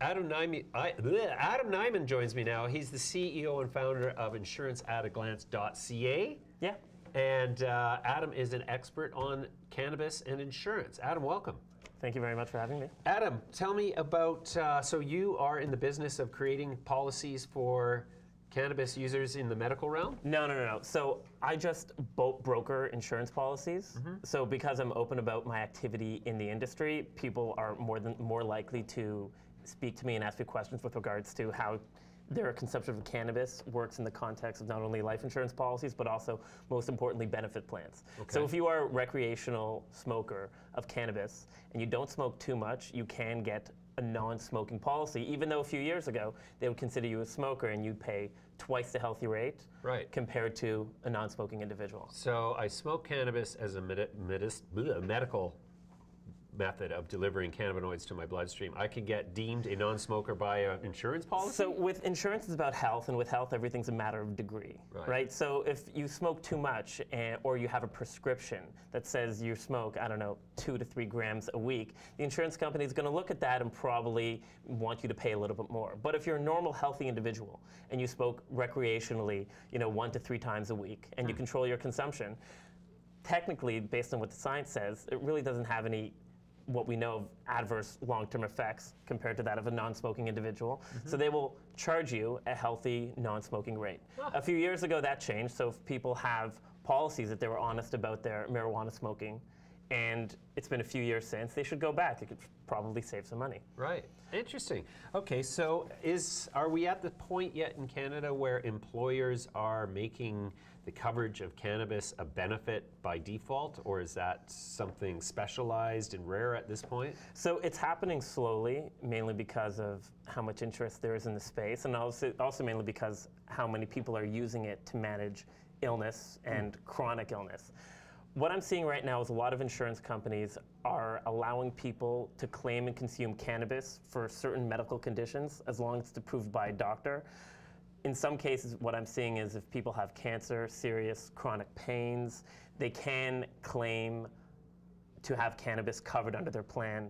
Adam Niman joins me now. He's the CEO and founder of insuranceataglance.ca. Yeah. And Adam is an expert on cannabis and insurance. Adam, welcome. Thank you very much for having me. Adam, tell me about, so you are in the business of creating policies for cannabis users in the medical realm? No. So I just broker insurance policies. So because I'm open about my activity in the industry, people are more likely to speak to me and ask me questions with regards to how their consumption of cannabis works in the context of not only life insurance policies, but also, most importantly, benefit plans. Okay. So if you are a recreational smoker of cannabis and you don't smoke too much, you can get a non-smoking policy, even though a few years ago they would consider you a smoker and you'd pay twice the healthy rate compared to a non-smoking individual. So I smoke cannabis as a medical method of delivering cannabinoids to my bloodstream. I can get deemed a non-smoker by an insurance policy? So with insurance, it's about health, and with health, everything's a matter of degree, right? So if you smoke too much, or you have a prescription that says you smoke, I don't know, 2 to 3 grams a week, the insurance company is going to look at that and probably want you to pay a little bit more. But if you're a normal, healthy individual and you smoke recreationally, 1 to 3 times a week, and you control your consumption, technically, based on what the science says, it really doesn't have any what we know of adverse long-term effects compared to that of a non-smoking individual. So they will charge you a healthy non-smoking rate. A few years ago that changed, so if people have policies that they were honest about their marijuana smoking, and it's been a few years since, they should go back. They could probably save some money. Right. Interesting. Okay, so are we at the point yet in Canada where employers are making the coverage of cannabis a benefit by default, or is that something specialized and rare at this point? So it's happening slowly, mainly because of how much interest there is in the space, and also mainly because how many people are using it to manage illness and chronic illness. What I'm seeing right now is a lot of insurance companies are allowing people to claim and consume cannabis for certain medical conditions as long as it's approved by a doctor. In some cases, what I'm seeing is if people have cancer, serious chronic pains, they can claim to have cannabis covered under their plan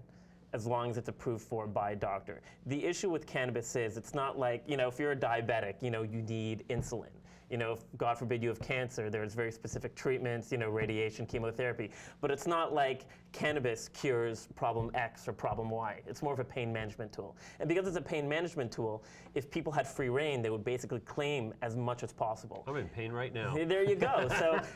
as long as it's approved for by a doctor. The issue with cannabis is it's not like, if you're a diabetic, you need insulin. If, God forbid, you have cancer, there's very specific treatments, radiation, chemotherapy. But it's not like cannabis cures problem X or problem Y. It's more of a pain management tool. And because it's a pain management tool, if people had free reign, they would basically claim as much as possible. I'm in pain right now. There you go.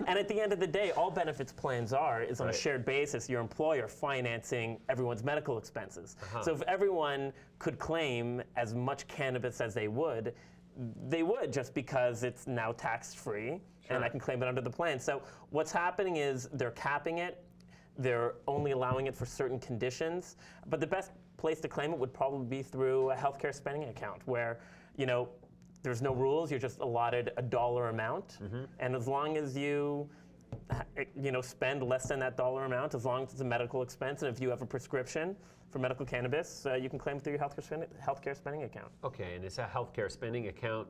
And at the end of the day, all benefits plans is on a shared basis, your employer financing everyone's medical expenses. So if everyone could claim as much cannabis as they would just because it's now tax-free, and I can claim it under the plan. So what's happening is they're capping it. They're only allowing it for certain conditions. But the best place to claim it would probably be through a healthcare spending account where, there's no rules. You're just allotted a dollar amount. And as long as you spend less than that dollar amount, as long as it's a medical expense, and if you have a prescription for medical cannabis, you can claim it through your healthcare spending account. Okay, and is that healthcare spending account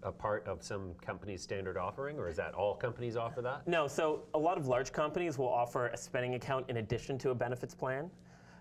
a part of some company's standard offering, or is that all companies offer that? No, so a lot of large companies will offer a spending account in addition to a benefits plan.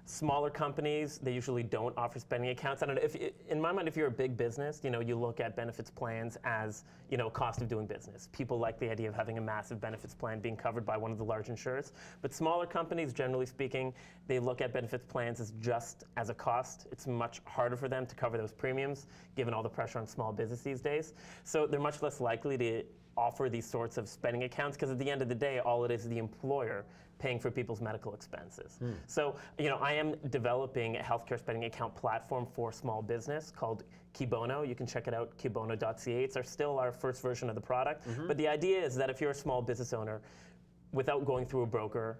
Smaller companies, they usually don't offer spending accounts. I don't know, in my mind, if you're a big business, you look at benefits plans as, cost of doing business. People like the idea of having a massive benefits plan being covered by one of the large insurers. But smaller companies, generally speaking, they look at benefits plans as just as a cost. It's much harder for them to cover those premiums, given all the pressure on small business these days. So they're much less likely to offer these sorts of spending accounts, because at the end of the day, all it is the employer paying for people's medical expenses. So, I am developing a healthcare spending account platform for small business called Kibono. You can check it out, kibono.ca. It's still our first version of the product. But the idea is that if you're a small business owner, without going through a broker,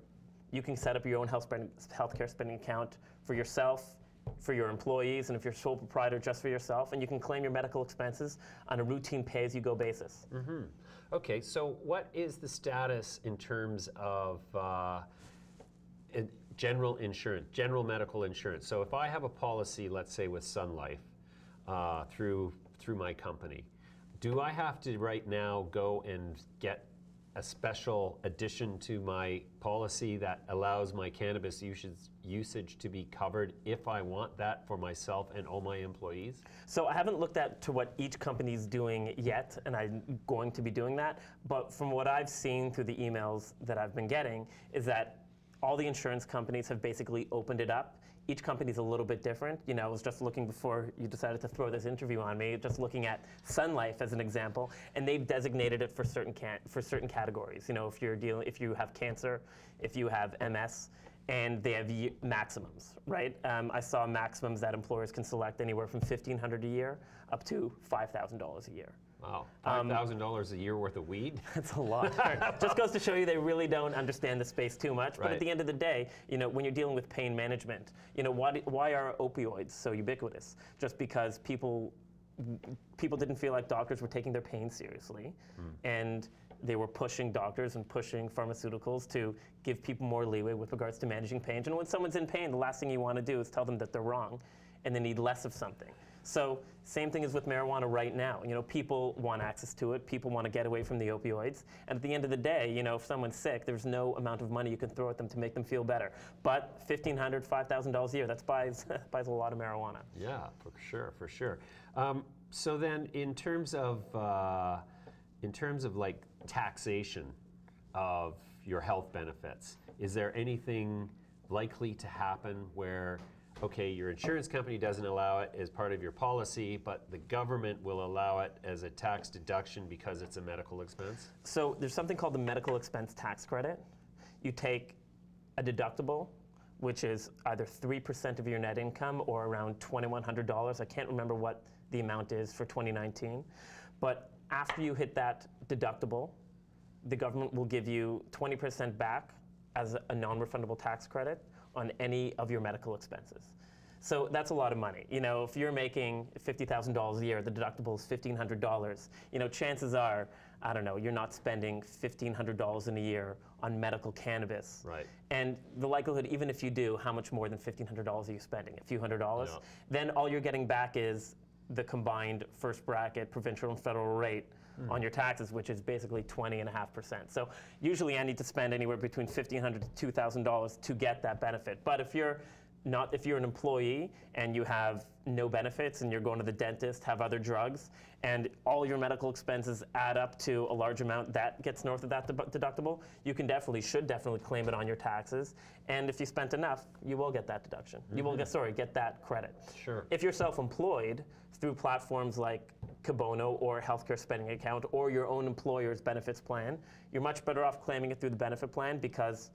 you can set up your own healthcare spending account for yourself, for your employees, and if you're sole proprietor, just for yourself, and you can claim your medical expenses on a routine pay-as-you-go basis. Okay, so what is the status in terms of general insurance, general medical insurance? So if I have a policy, let's say with Sun Life, through my company, do I have to right now go and get a special addition to my policy that allows my cannabis usage to be covered if I want that for myself and all my employees? So I haven't looked at to what each company is doing yet, and I'm going to be doing that. But from what I've seen through the emails that I've been getting is that all the insurance companies have basically opened it up. Each company is a little bit different. You know, I was just looking before you decided to throw this interview on me, just looking at Sun Life as an example, and they've designated it for certain categories. You know, if you have cancer, if you have MS, and they have maximums, right? I saw maximums that employers can select anywhere from $1,500 a year up to $5,000 a year. Wow, $5,000 a year worth of weed? That's a lot. Just goes to show you they really don't understand the space too much. But at the end of the day, you know, when you're dealing with pain management, you know, why are opioids so ubiquitous? Just because people didn't feel like doctors were taking their pain seriously, and they were pushing doctors and pushing pharmaceuticals to give people more leeway with regards to managing pain. And when someone's in pain, the last thing you want to do is tell them that they're wrong and they need less of something. So same thing is with marijuana right now. You know, people want access to it. People want to get away from the opioids. And at the end of the day, you know, if someone's sick, there's no amount of money you can throw at them to make them feel better. But $1,500, $5,000 a year, that buys a lot of marijuana. Yeah, for sure, for sure. So then, in terms of like taxation of your health benefits, is there anything likely to happen where, okay, your insurance company doesn't allow it as part of your policy, but the government will allow it as a tax deduction because it's a medical expense? So there's something called the medical expense tax credit. You take a deductible, which is either 3% of your net income or around $2,100. I can't remember what the amount is for 2019. But after you hit that deductible, the government will give you 20% back as a non-refundable tax credit on any of your medical expenses. So that's a lot of money. You know, if you're making $50,000 a year, the deductible is $1,500. You know, chances are, I don't know, you're not spending $1,500 in a year on medical cannabis. Right. And the likelihood, even if you do, how much more than $1,500 are you spending? A few $100s? Yeah. Then all you're getting back is the combined first bracket provincial and federal rate on your taxes, which is basically 20.5%. So usually I need to spend anywhere between $1,500 to $2,000 to get that benefit. But if you're an employee and you have no benefits and you're going to the dentist, have other drugs, and all your medical expenses add up to a large amount that gets north of that deductible, you should definitely claim it on your taxes. And if you spent enough, you will get that deduction. You will get that credit. Sure. If you're self-employed through platforms like Cabono or healthcare spending account or your own employer's benefits plan, you're much better off claiming it through the benefit plan because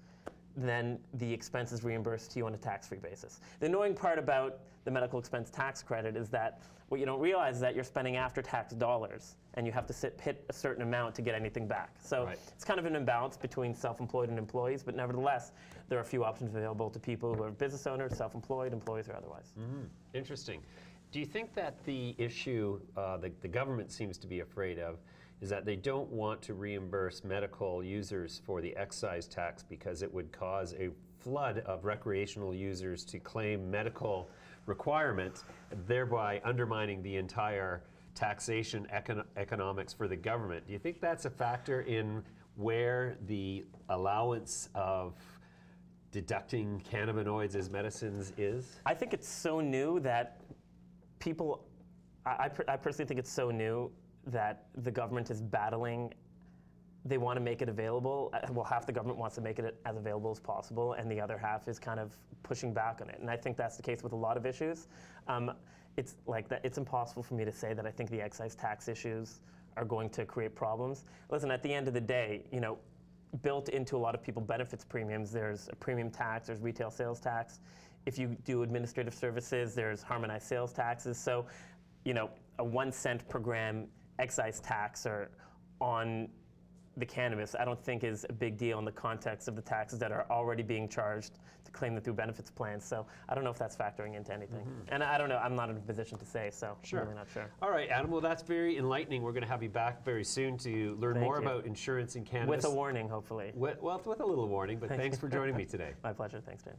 then the expense is reimbursed to you on a tax-free basis. The annoying part about the medical expense tax credit is that what you don't realize is that you're spending after-tax dollars and you have to hit a certain amount to get anything back. So it's kind of an imbalance between self-employed and employees, but nevertheless, there are a few options available to people who are business owners, self-employed, employees, or otherwise. Interesting. Do you think that the issue the government seems to be afraid of is that they don't want to reimburse medical users for the excise tax because it would cause a flood of recreational users to claim medical requirements, thereby undermining the entire taxation economics for the government? Do you think that's a factor in where the allowance of deducting cannabinoids as medicines is? I think it's so new that I personally think it's so new that the government is battling. They want to make it available. Well, half the government wants to make it as available as possible, and the other half is kind of pushing back on it. And I think that's the case with a lot of issues. It's like that. It's impossible for me to say that I think the excise tax issues are going to create problems. Listen, at the end of the day, you know, built into a lot of people benefits premiums, there's a premium tax, there's retail sales tax. If you do administrative services, there's harmonized sales taxes. So, you know, a 1 cent per gram excise tax or on the cannabis, I don't think is a big deal in the context of the taxes that are already being charged to claim them through benefits plans. So I don't know if that's factoring into anything. And I don't know, I'm not in a position to say, so I'm really not sure. All right, Adam, well, that's very enlightening. We're going to have you back very soon to learn more about insurance and cannabis. With a warning, hopefully. Well, with a little warning, but thanks for joining me today. My pleasure. Thanks, James.